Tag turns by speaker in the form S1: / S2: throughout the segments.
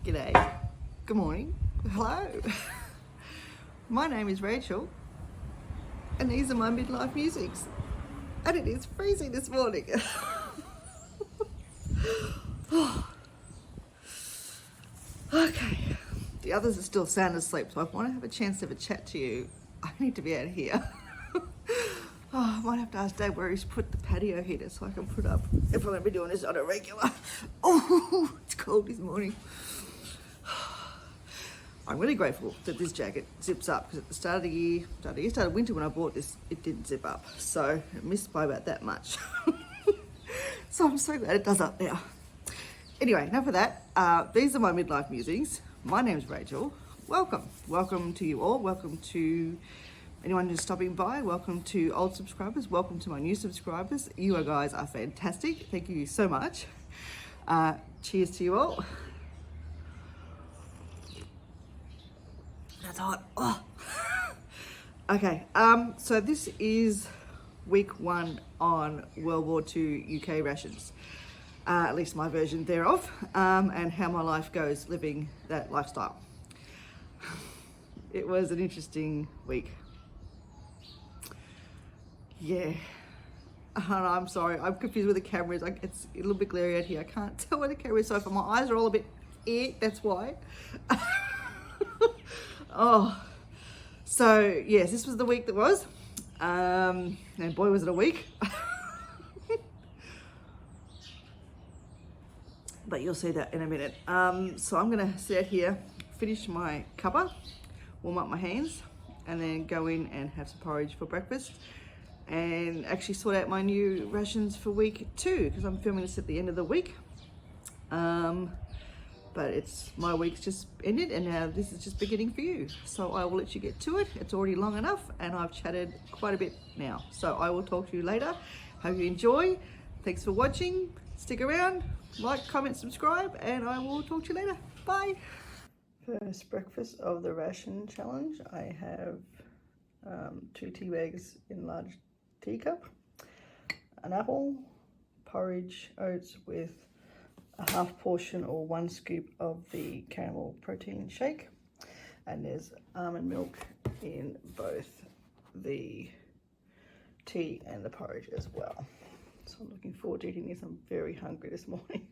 S1: G'day, good morning, hello. My name is Rachel and these are my midlife musics. And it is freezing this morning. Okay, the others are still sound asleep, so if I want to have a chance to have a chat to you, I need to be out here. I might have to ask Dad where he's put the patio heater so I can put up if I'm going to be doing this on a regular. Oh, it's cold this morning. I'm really grateful that this jacket zips up because at the start of winter when I bought this, it didn't zip up. So it missed by about that much. So I'm so glad it does up now. Anyway, enough of that. These are my midlife musings. My name's Rachel. Welcome. Welcome to you all. Welcome to anyone who's stopping by. Welcome to old subscribers. Welcome to my new subscribers. You guys are fantastic. Thank you so much. Cheers to you all. That's hot. Oh. Okay, so this is week 1 on World War II UK rations. At least my version thereof, and how my life goes living that lifestyle. It was an interesting week. Yeah. And I'm sorry, I'm confused with the cameras. It's a little bit glary out here. I can't tell where the camera is, so if my eyes are all a bit that's why. Oh, so yes, this was the week that was, and boy was it a week. But you'll see that in a minute. So I'm gonna sit out here, finish my cuppa, warm up my hands, and then go in and have some porridge for breakfast, and actually sort out my new rations for week 2 because I'm filming this at the end of the week. But my week's just ended and now this is just beginning for you. So I will let you get to it. It's already long enough and I've chatted quite a bit now. So I will talk to you later. Hope you enjoy. Thanks for watching. Stick around, like, comment, subscribe, and I will talk to you later. Bye. First breakfast of the ration challenge. I have 2 tea bags in large teacup, an apple, porridge, oats with a half portion or 1 scoop of the caramel protein shake, and there's almond milk in both the tea and the porridge as well. So I'm looking forward to eating this. I'm very hungry this morning.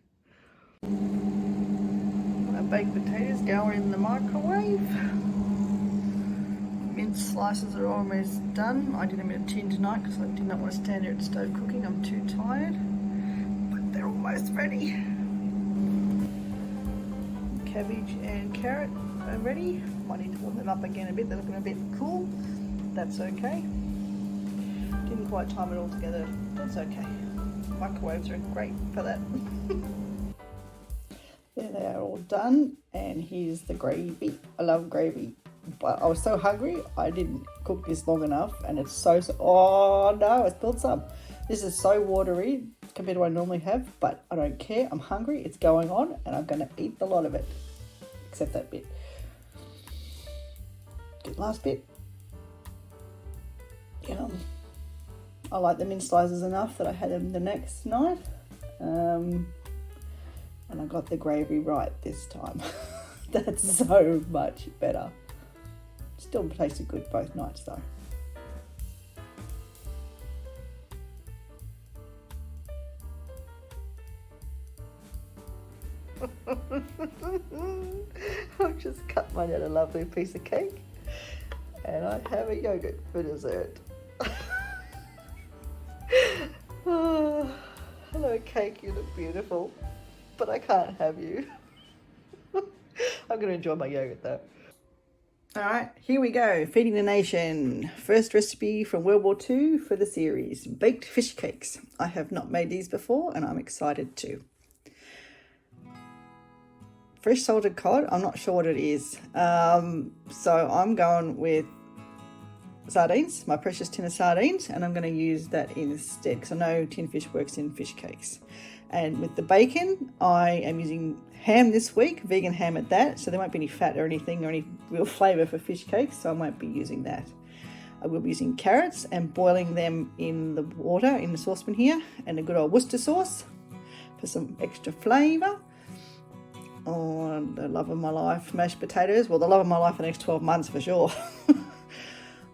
S1: My baked potatoes going in the microwave. Minced slices are almost done. I did them in a tin tonight because I did not want to stand there at the stove cooking. I'm too tired, but they're almost ready. Cabbage and carrot are ready. Might need to warm them up again a bit. They're looking a bit cool. That's okay. Didn't quite time it all together. That's okay. Microwaves are great for that. There they are all done. And here's the gravy. I love gravy. But I was so hungry, I didn't cook this long enough. And it's oh no, I spilled some. This is so watery compared to what I normally have, but I don't care. I'm hungry, it's going on, and I'm gonna eat a lot of it. Except that bit. The last bit. Yum. I like the minced slices enough that I had them the next night. And I got the gravy right this time. That's so much better. Still tasted good both nights though. I've just cut mine out a lovely piece of cake and I have a yogurt for dessert. Oh, hello cake, you look beautiful, but I can't have you. I'm going to enjoy my yogurt though. Alright, here we go, feeding the nation. First recipe from World War II for the series, baked fish cakes. I have not made these before and I'm excited too. Fresh salted cod, I'm not sure what it is. So I'm going with sardines, my precious tin of sardines, and I'm going to use that instead because I know tin fish works in fish cakes. And with the bacon, I am using ham this week, vegan ham at that, so there won't be any fat or anything or any real flavour for fish cakes, so I won't be using that. I will be using carrots and boiling them in the water in the saucepan here, and a good old Worcester sauce for some extra flavour. Oh, the love of my life, mashed potatoes. Well, the love of my life for the next 12 months for sure.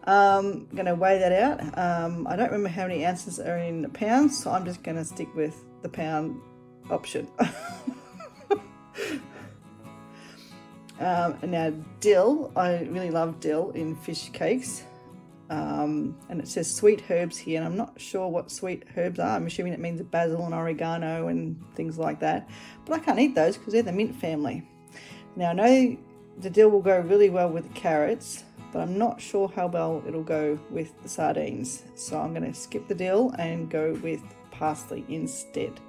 S1: I'm going to weigh that out. I don't remember how many ounces are in pounds, so I'm just going to stick with the pound option. And now dill, I really love dill in fish cakes. And it says sweet herbs here, and I'm not sure what sweet herbs are. I'm assuming it means basil and oregano and things like that. But I can't eat those because they're the mint family. Now I know the dill will go really well with the carrots, but I'm not sure how well it'll go with the sardines. So I'm going to skip the dill and go with parsley instead.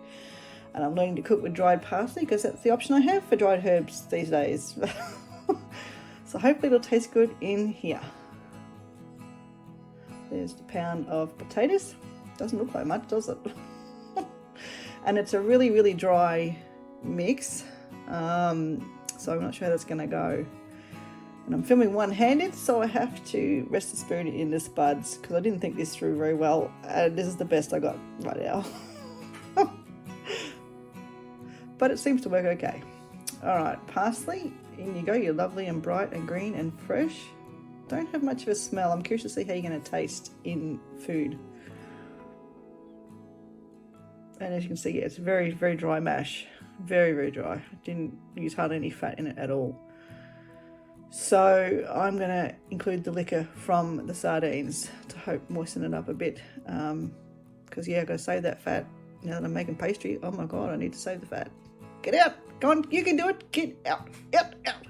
S1: And I'm learning to cook with dried parsley because that's the option I have for dried herbs these days. So hopefully it'll taste good in here. There's the pound of potatoes. Doesn't look like much, does it? And it's a really, really dry mix. So I'm not sure how that's going to go. And I'm filming one-handed, so I have to rest the spoon in the spuds because I didn't think this through very well. And this is the best I got right now. But it seems to work okay. All right, parsley, in you go. You're lovely and bright and green and fresh. Don't have much of a smell. I'm curious to see how you're going to taste in food. And as you can see, yeah, it's very, very dry mash. Very, very dry. I didn't use hardly any fat in it at all. So I'm going to include the liquor from the sardines to hope moisten it up a bit. Because yeah, I've got to save that fat. Now that I'm making pastry, oh my God, I need to save the fat. Get out. Go on, you can do it. Get out, out, out.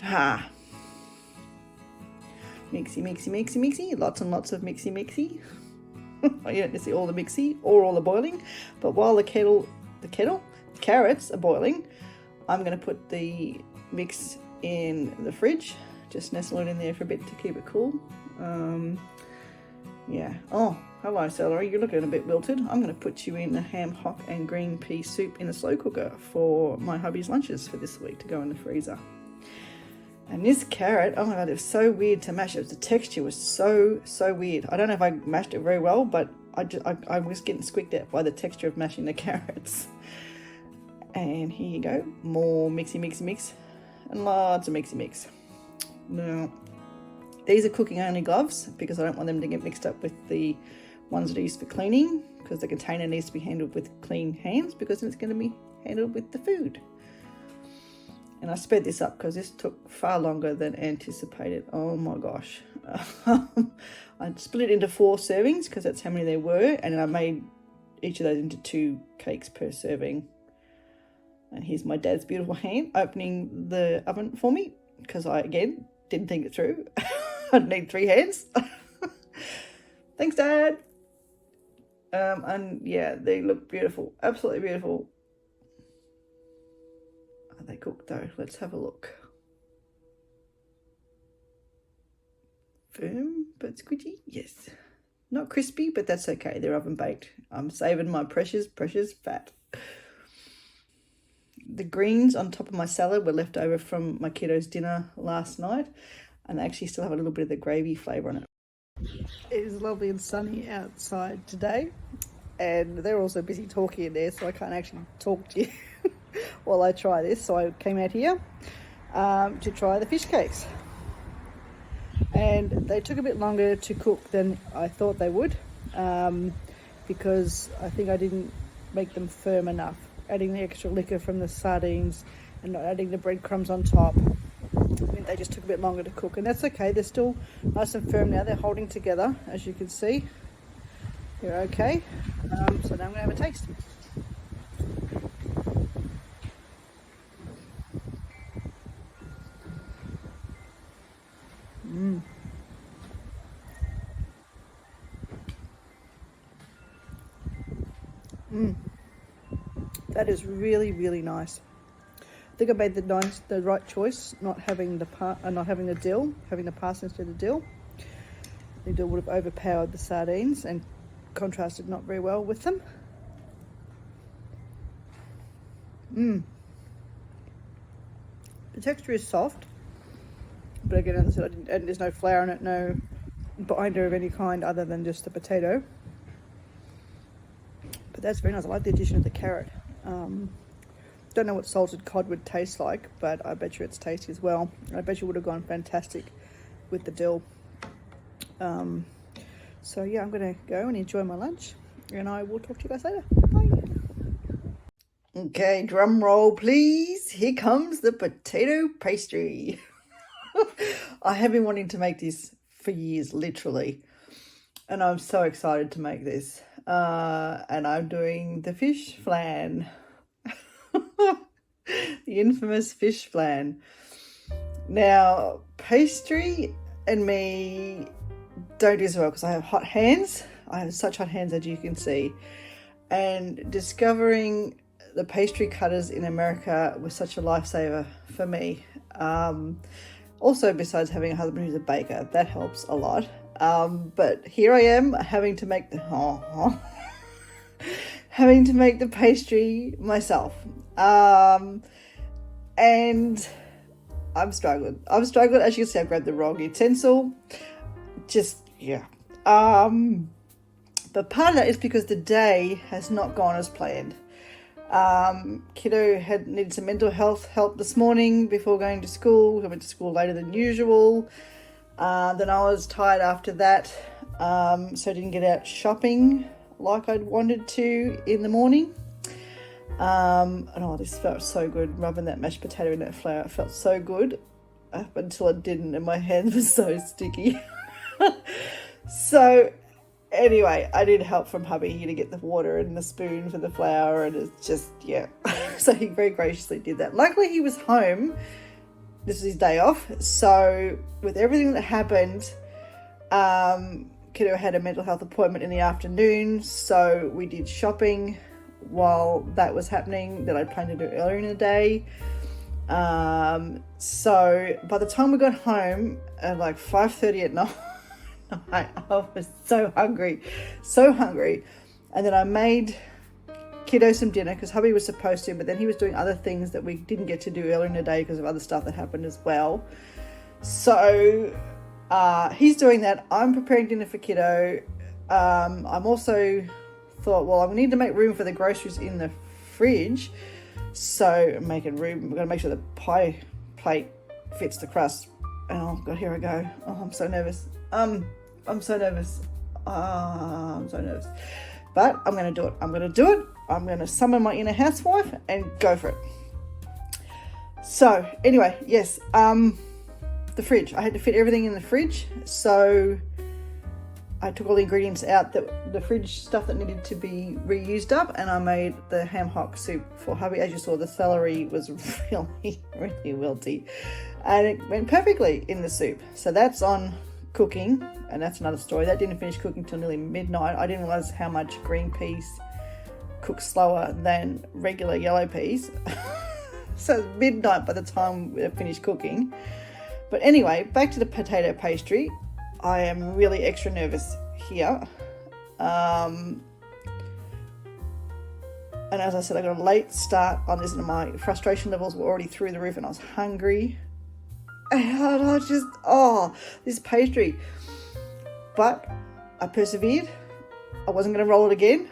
S1: Ha. Mixy, mixy, mixy, mixy. Lots and lots of mixy, mixy. You don't see all the mixy or all the boiling. But while the carrots are boiling, I'm going to put the mix in the fridge. Just nestle it in there for a bit to keep it cool. Yeah. Oh, hello celery. You're looking a bit wilted. I'm going to put you in the ham hock and green pea soup in a slow cooker for my hubby's lunches for this week to go in the freezer. And this carrot, oh my God, it was so weird to mash it. The texture was so weird. I don't know if I mashed it very well, but I was getting squeaked out by the texture of mashing the carrots. And here you go, more mixy, mixy, mix, and lots of mixy, mix. Now, these are cooking only gloves because I don't want them to get mixed up with the ones that are used for cleaning, because the container needs to be handled with clean hands because then it's going to be handled with the food. And I sped this up because this took far longer than anticipated. Oh my gosh. I split it into 4 servings because that's how many there were. And I made each of those into 2 cakes per serving. And here's my dad's beautiful hand opening the oven for me because I, again, didn't think it through. I'd need 3 hands. Thanks, Dad. And yeah, they look beautiful. Absolutely beautiful. Are they cooked though? Let's have a look. Firm but squidgy? Yes. Not crispy, but that's okay. They're oven baked. I'm saving my precious, precious fat. The greens on top of my salad were left over from my kiddos' dinner last night, and they actually still have a little bit of the gravy flavour on it. It is lovely and sunny outside today, and they're also busy talking in there, so I can't actually talk to you while I try this. So I came out here to try the fish cakes, and they took a bit longer to cook than I thought they would, because I think I didn't make them firm enough. Adding the extra liquor from the sardines and not adding the breadcrumbs on top, I mean, they just took a bit longer to cook, and that's okay. They're still nice and firm now. They're holding together, as you can see. They're okay. So now I'm going to have a taste. That is really, really nice. I think I made the right choice, not having the dill, having the parsley instead of dill. The dill would have overpowered the sardines and contrasted not very well with them. The texture is soft, but again, as I said, and there's no flour in it, no binder of any kind other than just the potato. But that's very nice. I like the addition of the carrot. Don't know what salted cod would taste like, but I bet you it's tasty as well. I bet you would have gone fantastic with the dill. So yeah, I'm gonna go and enjoy my lunch, and I will talk to you guys later. Bye. Okay, drum roll please. Here comes the potato pastry. I have been wanting to make this for years, literally, and I'm so excited to make this. And I'm doing the fish flan. The infamous fish flan. Now, pastry and me don't do so well because I have hot hands. I have such hot hands, as you can see. And discovering the pastry cutters in America was such a lifesaver for me. Also, besides having a husband who's a baker, that helps a lot. But here I am having to make the having to make the pastry myself. And I'm struggling. As you can see, I grabbed the wrong utensil. Yeah. But part of that is because the day has not gone as planned. Kiddo had needed some mental health help this morning before going to school. I went to school later than usual. Then I was tired after that, so I didn't get out shopping like I'd wanted to in the morning. And this felt so good, rubbing that mashed potato in that flour. It felt so good up until it didn't, and my hands were so sticky. So anyway, I did help from hubby here to get the water and the spoon for the flour, and it's just, yeah. So he very graciously did that. Luckily he was home. This is his day off. So with everything that happened, Kiddo had a mental health appointment in the afternoon, so we did shopping while that was happening that I'd planned to do earlier in the day. So by the time we got home at like 5:30 at night, I was so hungry. And then I made Kiddo some dinner because hubby was supposed to, but then he was doing other things that we didn't get to do earlier in the day because of other stuff that happened as well. So he's doing that. I'm preparing dinner for Kiddo. I'm also thought, well, I need to make room for the groceries in the fridge. So making room, we're going to make sure the pie plate fits the crust. Oh God, here I go. Oh, I'm so nervous. I'm so nervous. But I'm going to do it. I'm going to summon my inner housewife and go for it. So anyway, yes, the fridge. I had to fit everything in the fridge. So I took all the ingredients out, the fridge stuff that needed to be reused up, and I made the ham hock soup for hubby. As you saw, the celery was really, really wilty, and it went perfectly in the soup. So that's on cooking, and that's another story. That didn't finish cooking till nearly midnight. I didn't realize how much green peas cook slower than regular yellow peas. So it's midnight by the time we finished cooking. But anyway, back to the potato pastry. I am really extra nervous here. And as I said, I got a late start on this, and my frustration levels were already through the roof, and I was hungry. And I just, this pastry. But I persevered. I wasn't going to roll it again.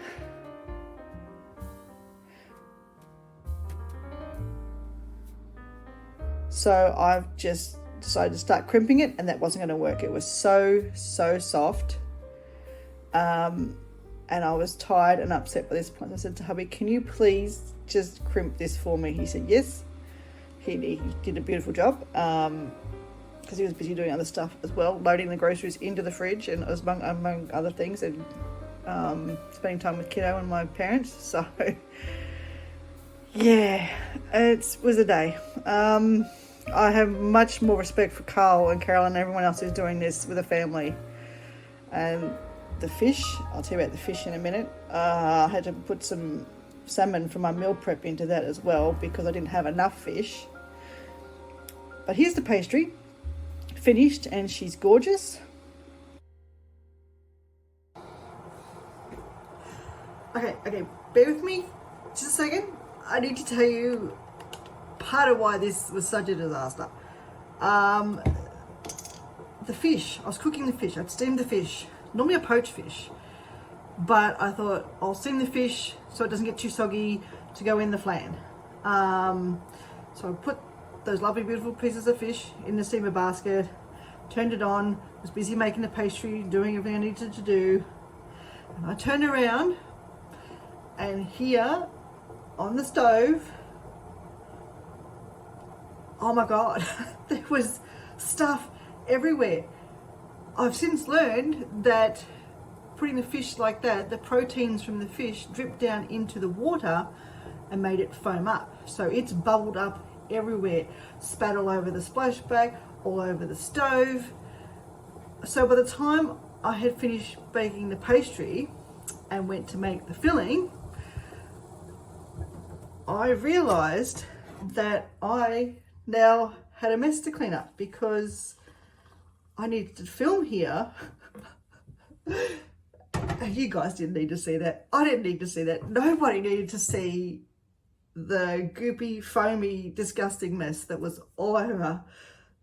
S1: So I've just decided to start crimping it, and that wasn't going to work. It was so soft. And I was tired and upset by this point. I said to hubby, can you please just crimp this for me? He said yes. He did a beautiful job, because he was busy doing other stuff as well, loading the groceries into the fridge, and among other things, and spending time with Kiddo and my parents. So yeah, it was a day. I have much more respect for Carl and Carol and everyone else who's doing this with a family. And the fish, I'll tell you about the fish in a minute. I had to put some salmon from my meal prep into that as well because I didn't have enough fish. But here's the pastry, finished, and she's gorgeous. Okay, bear with me just a second. I need to tell you part of why this was such a disaster. The fish, I was cooking the fish. I'd steamed the fish. Normally I poach fish, but I thought I'll steam the fish so it doesn't get too soggy to go in the flan. So I put those lovely, beautiful pieces of fish in the steamer basket, turned it on, was busy making the pastry, doing everything I needed to do. And I turned around, and here on the stove, oh my God, there was stuff everywhere. I've since learned that putting the fish like that, the proteins from the fish dripped down into the water and made it foam up. So it's bubbled up everywhere, spat all over the splash bag, all over the stove. So by the time I had finished baking the pastry and went to make the filling, I realized that I now had a mess to clean up because I needed to film here. You guys didn't need to see that. I didn't need to see that. Nobody needed to see the goopy, foamy, disgusting mess that was all over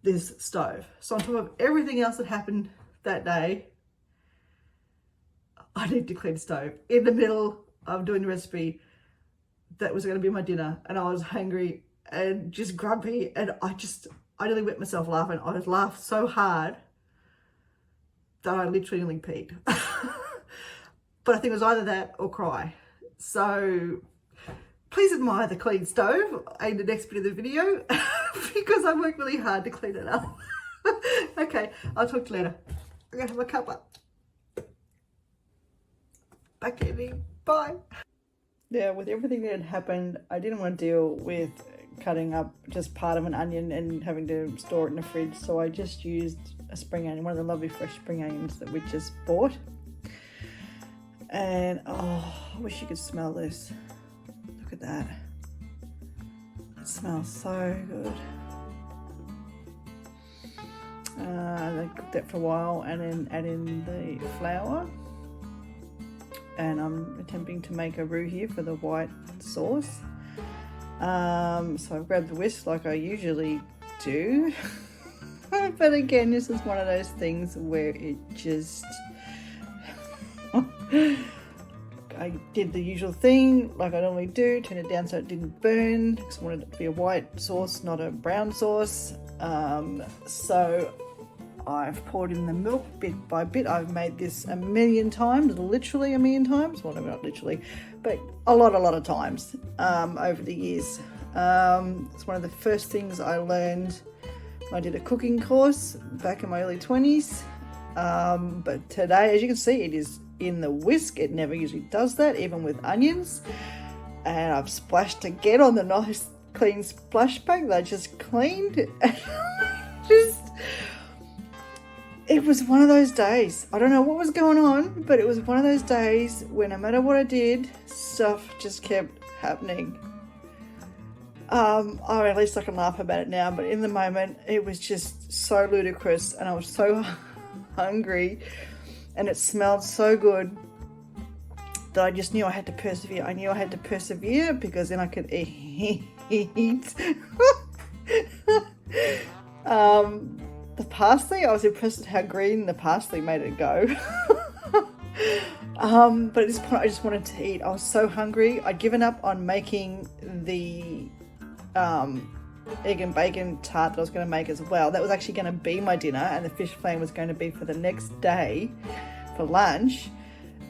S1: this stove. So on top of everything else that happened that day, I needed to clean the stove in the middle of doing the recipe that was going to be my dinner, and I was hungry and just grumpy, and I nearly wet myself laughing. I laughed so hard that I literally nearly peed. But I think it was either that or cry. So please admire the clean stove in the next bit of the video because I worked really hard to clean it up. Okay, I'll talk to you later. I'm gonna have a cuppa. Back in me. Bye. Yeah, with everything that had happened, I didn't want to deal with cutting up just part of an onion and having to store it in the fridge, so I just used a spring onion, one of the lovely fresh spring onions that we just bought. And oh, I wish you could smell this. Look at that. It smells so good. I cooked that for a while and then add in the flour. And I'm attempting to make a roux here for the white sauce. So I've grabbed the whisk like I usually do. But again, this is one of those things where it just... I did the usual thing like I normally do, turn it down so it didn't burn because I wanted it to be a white sauce, not a brown sauce. So I've poured in the milk bit by bit. I've made this a million times, literally a million times. Well, no, not literally, but a lot of times over the years. It's one of the first things I learned when I did a cooking course back in my early 20s. But today, as you can see, it is in the whisk. It never usually does that, even with onions. And I've splashed again on the nice clean splash bag that I just cleaned. It was one of those days. I don't know what was going on, but it was one of those days where no matter what I did, stuff just kept happening. Or at least I can laugh about it now, but in the moment, it was just so ludicrous and I was so hungry and it smelled so good that I just knew I had to persevere. I knew I had to persevere because then I could eat. The parsley, I was impressed at how green the parsley made it go. But at this point I just wanted to eat. I was so hungry. I'd given up on making the egg and bacon tart that I was going to make as well. That was actually going to be my dinner, and the fish flame was going to be for the next day for lunch.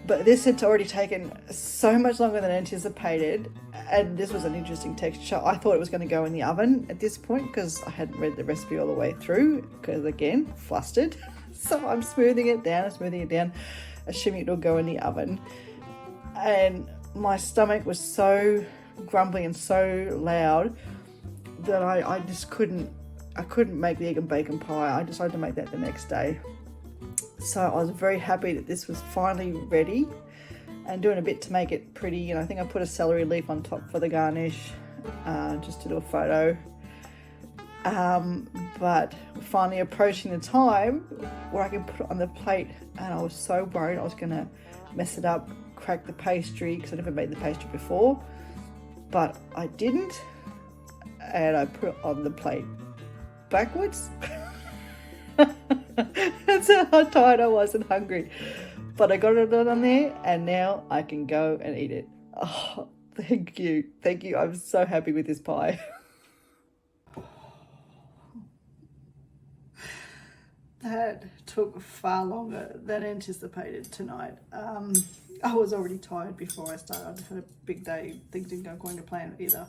S1: But this had already taken so much longer than anticipated, and this was an interesting texture. I thought it was going to go in the oven at this point because I hadn't read the recipe all the way through because, again, flustered. So I'm smoothing it down, assuming it'll go in the oven. And my stomach was so grumbly and so loud that I just couldn't make the egg and bacon pie. I decided to make that the next day. So I was very happy that this was finally ready and doing a bit to make it pretty. And I think I put a celery leaf on top for the garnish, just to do a photo. But finally approaching the time where I can put it on the plate, and I was so worried I was going to mess it up, crack the pastry, because I never made the pastry before. But I didn't, and I put it on the plate backwards. That's how tired I was and hungry. But I got it on there, and now I can go and eat it. Oh, Thank you. Thank you. I'm so happy with this pie. That took far longer than anticipated tonight. I was already tired before I started. I had a big day. Things didn't go according to plan either.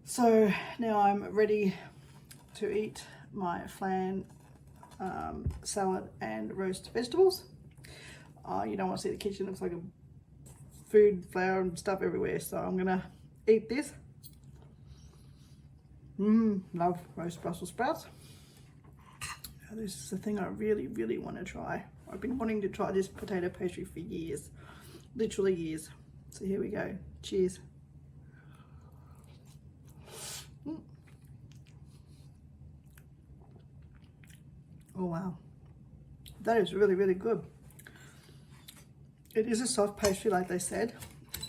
S1: So now I'm ready to eat my flan, salad and roast vegetables. You don't want to see the kitchen. It looks like a food, flour and stuff everywhere. So I'm going to eat this. Love roast Brussels sprouts. Now, this is the thing I really, really want to try. I've been wanting to try this potato pastry for years. Literally years. So here we go. Cheers. Oh wow. That is really, really good. It is a soft pastry like they said,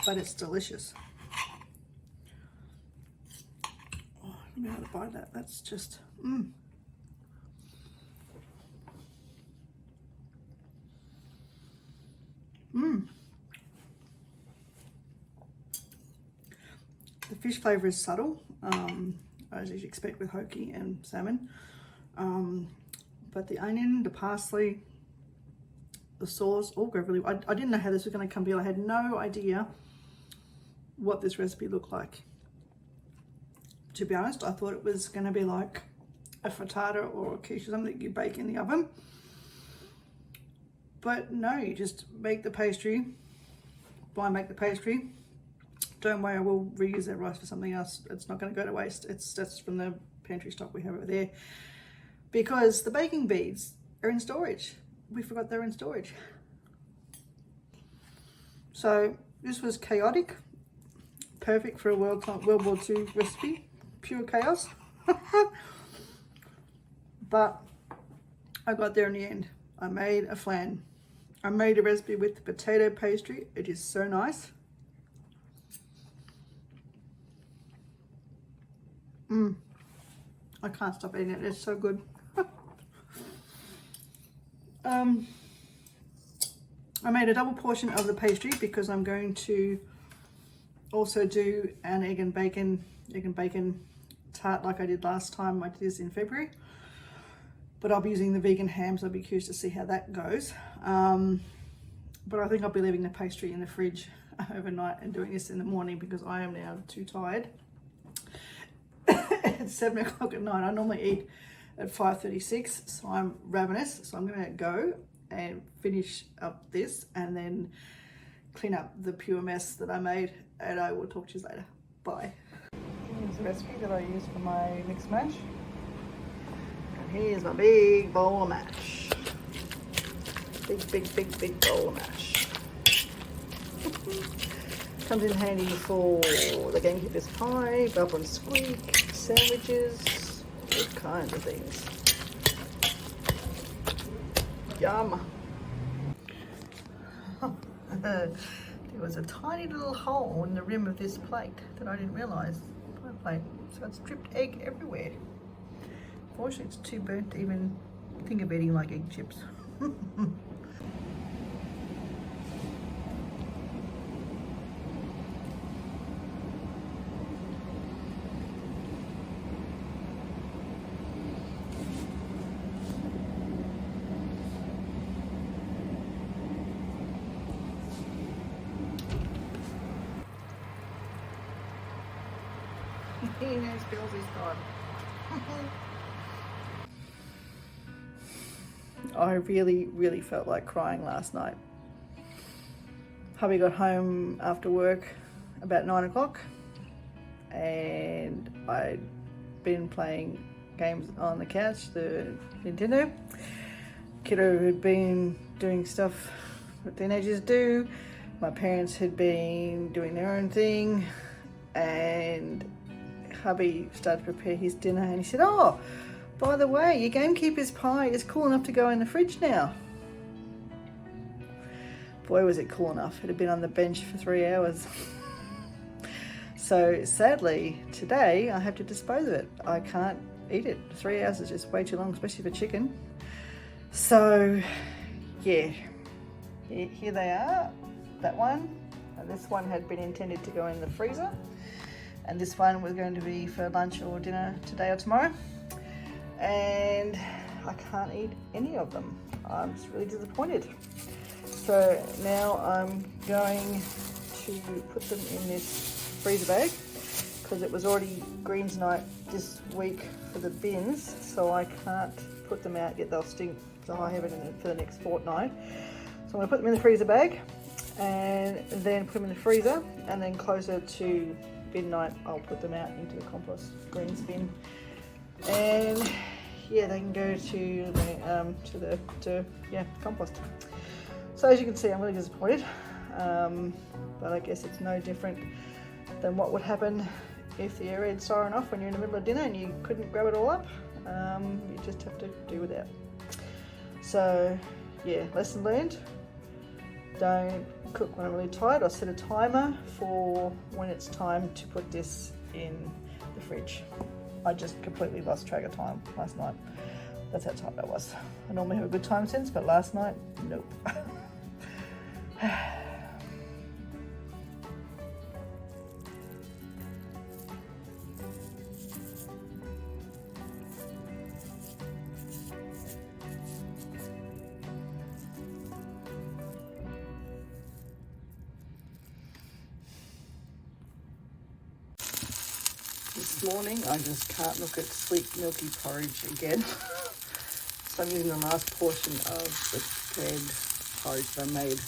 S1: but it's delicious. Oh, let me have to bite that. That's just, The fish flavour is subtle, as you'd expect with hoki and salmon. But the onion, the parsley, the sauce all go really well. I didn't know how this was going to come together. I had no idea what this recipe looked like. To be honest, I thought it was going to be like a frittata or a quiche or something that you bake in the oven. But no, you just make the pastry. Why make the pastry? Don't worry, I will reuse that rice for something else. It's not going to go to waste. That's from the pantry stock we have over there. Because the baking beads are in storage. We forgot they're in storage. So this was chaotic. Perfect for a World War II recipe. Pure chaos. But I got there in the end. I made a flan. I made a recipe with the potato pastry. It is so nice. I can't stop eating it. It's so good. I made a double portion of the pastry because I'm going to also do an egg and bacon tart like I did last time. I did this in February, but I'll be using the vegan ham, so I'll be curious to see how that goes. But I think I'll be leaving the pastry in the fridge overnight and doing this in the morning because I am now too tired. It's 7 o'clock at night. I normally eat at 5:36, so I'm ravenous. So I'm gonna go and finish up this and then clean up the pure mess that I made, and I will talk to you later. Bye. Here's the recipe that I use for my mixed mash. And here's my big bowl of mash. Big bowl of mash. Comes in handy for the gamekeeper's pie, bubble and squeak, sandwiches, all kinds of things. Yum. There was a tiny little hole in the rim of this plate that I didn't realise. Pie plate. So it's dripped egg everywhere. Fortunately, it's too burnt to even think of eating like egg chips. He knows Bill's his God. I really felt like crying last night. Hubby got home after work about 9 o'clock and I'd been playing games on the couch, the Nintendo. Kiddo had been doing stuff that teenagers do. My parents had been doing their own thing, and hubby started to prepare his dinner and he said, "Oh, by the way, your gamekeeper's pie is cool enough to go in the fridge now." Boy, was it cool enough. It had been on the bench for 3 hours. So sadly, today I have to dispose of it. I can't eat it. 3 hours is just way too long, especially for chicken. So yeah, here they are. That one, And this one had been intended to go in the freezer. And this one was going to be for lunch or dinner today or tomorrow. And I can't eat any of them. I'm just really disappointed. So now I'm going to put them in this freezer bag because it was already greens night this week for the bins, so I can't put them out yet. They'll stink, so I have it in for the next fortnight. So I'm going to put them in the freezer bag and then put them in the freezer, and then closer to bin night I'll put them out into the compost greens bin, and yeah, they can go to the compost. So as you can see, I'm really disappointed, but I guess it's no different than what would happen if the air raid siren off when you're in the middle of dinner and you couldn't grab it all up. You just have to do without. So yeah, lesson learned. Don't cook when I'm really tired. I set a timer for when it's time to put this in the fridge. I just completely lost track of time last night. That's how tired I was. I normally have a good time sense, but last night, nope. This morning I just can't look at sweet milky porridge again. So I'm using the last portion of the prepared porridge that I made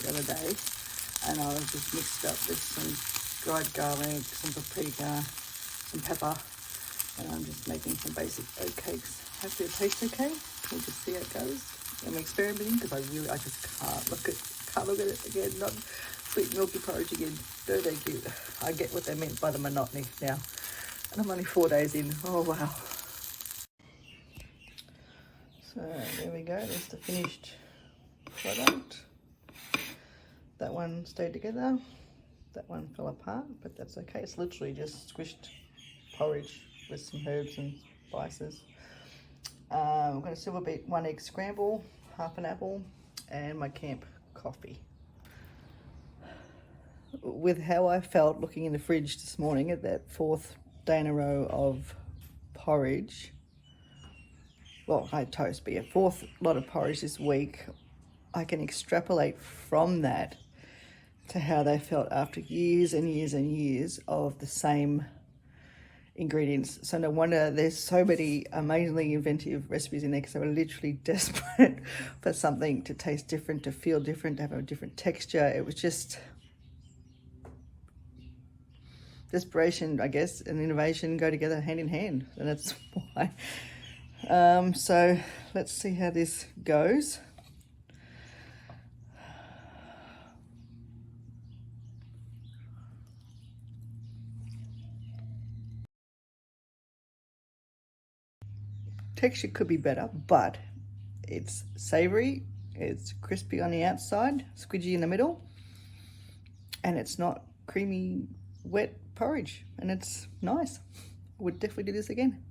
S1: the other day, and I've just mixed it up with some dried garlic, some paprika, some pepper, and I'm just making some basic oat cakes. Hopefully it tastes okay. We'll just see how it goes. I'm experimenting because I just can't look at it again. Not sweet milky porridge again. No, thank you. I get what they meant by the monotony now. And I'm only 4 days in. Oh wow. So there we go, there's the finished product. That one stayed together. That one fell apart, but that's okay. It's literally just squished porridge with some herbs and spices. I've got a silver beet 1 egg scramble, half an apple, and my camp coffee. With how I felt looking in the fridge this morning at that 4th day in a row of porridge, well, I had toast, but yeah, 4th lot of porridge this week, I can extrapolate from that to how they felt after years and years and years of the same ingredients. So no wonder there's so many amazingly inventive recipes in there, because they were literally desperate for something to taste different, to feel different, to have a different texture. It was just desperation, I guess, and innovation go together hand in hand, and that's why. So let's see how this goes. Texture could be better, but it's savory, it's crispy on the outside, squidgy in the middle, and it's not creamy, wet porridge, and it's nice. I would definitely do this again.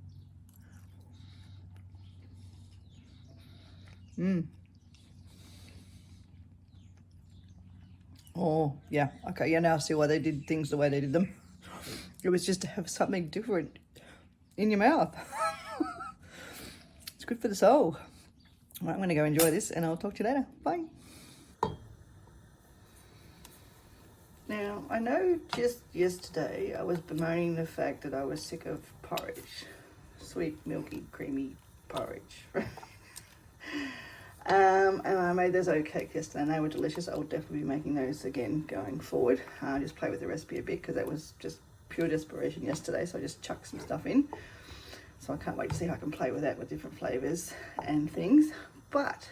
S1: Oh yeah, okay, yeah, now I see why they did things the way they did them. It was just to have something different in your mouth. It's good for the soul. All right, I'm gonna go enjoy this and I'll talk to you later. Bye. Now, I know just yesterday I was bemoaning the fact that I was sick of porridge. Sweet, milky, creamy porridge. And I made those oat cakes yesterday and they were delicious. I will definitely be making those again going forward. I just play with the recipe a bit because that was just pure desperation yesterday, so I just chucked some stuff in. So I can't wait to see how I can play with that with different flavours and things. But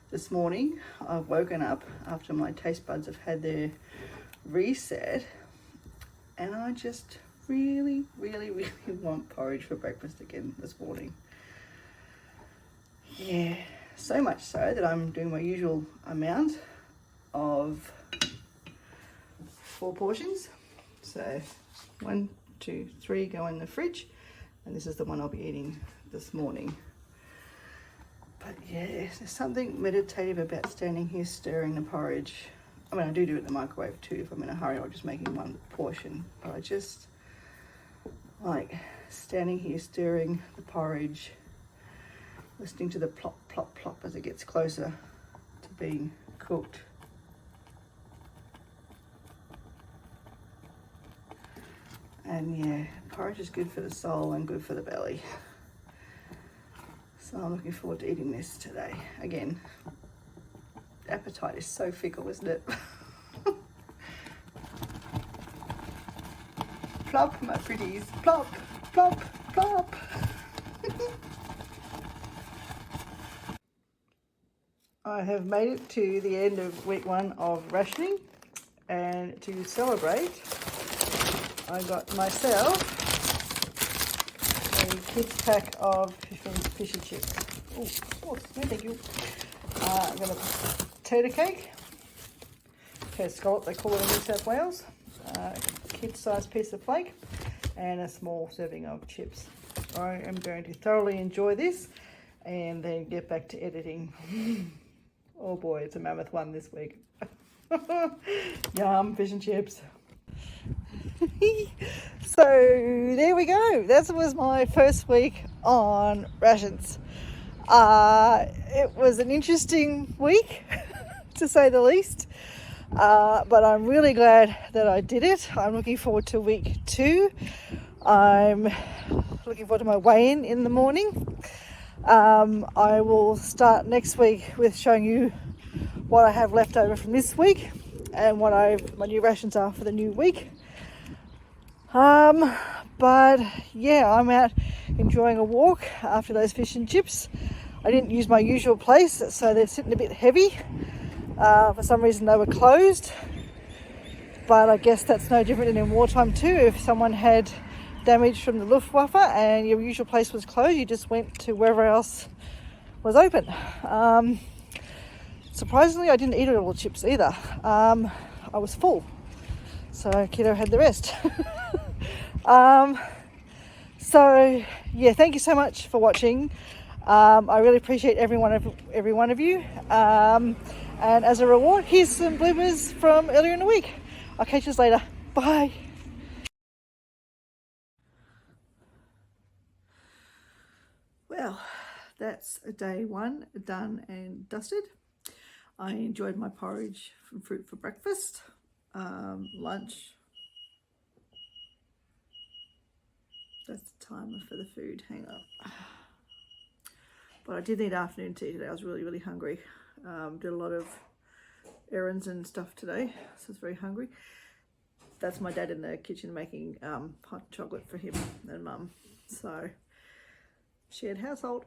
S1: this morning I've woken up after my taste buds have had their reset, and I just really want porridge for breakfast again this morning. Yeah, so much so that I'm doing my usual amount of 4 portions. So 1, 2, 3 go in the fridge, and this is the one I'll be eating this morning. But yeah, there's something meditative about standing here stirring the porridge I mean, I do it in the microwave too if I'm in a hurry or just making one portion. But I just like standing here stirring the porridge, listening to the plop, plop, plop as it gets closer to being cooked. And yeah, porridge is good for the soul and good for the belly. So I'm looking forward to eating this today. Again, appetite is so fickle, isn't it? Plop, my pretties, plop, plop, plop. I have made it to the end of week 1 of rationing, and to celebrate, I got myself a kids pack of fish and chips. Oh, of course, no thank you. I got a potato cake, scallop they call it in New South Wales, kid-sized piece of flake, and a small serving of chips. I am going to thoroughly enjoy this and then get back to editing. Oh boy, it's a mammoth one this week. Yum, fish and chips. So there we go. That was my first week on rations. It was an interesting week, to say the least. But I'm really glad that I did it. I'm looking forward to week 2. I'm looking forward to my weigh-in in the morning. I will start next week with showing you what I have left over from this week and what my new rations are for the new week. But yeah, I'm out enjoying a walk after those fish and chips. I didn't use my usual place, so they're sitting a bit heavy. For some reason they were closed, but I guess that's no different than in wartime too. If someone had damage from the Luftwaffe and your usual place was closed, you just went to wherever else was open. Surprisingly, I didn't eat all the chips either. I was full, so kiddo had the rest. So yeah, thank you so much for watching. I really appreciate every one of you. And as a reward, here's some bloopers from earlier in the week. I'll catch you later. Bye. Well, that's day 1 done and dusted. I enjoyed my porridge from fruit for breakfast. Lunch. That's the timer for the food. Hang on. But I did need afternoon tea today. I was really, really hungry. Did a lot of errands and stuff today, so I was very hungry. That's my dad in the kitchen making hot chocolate for him and mum. So shared household.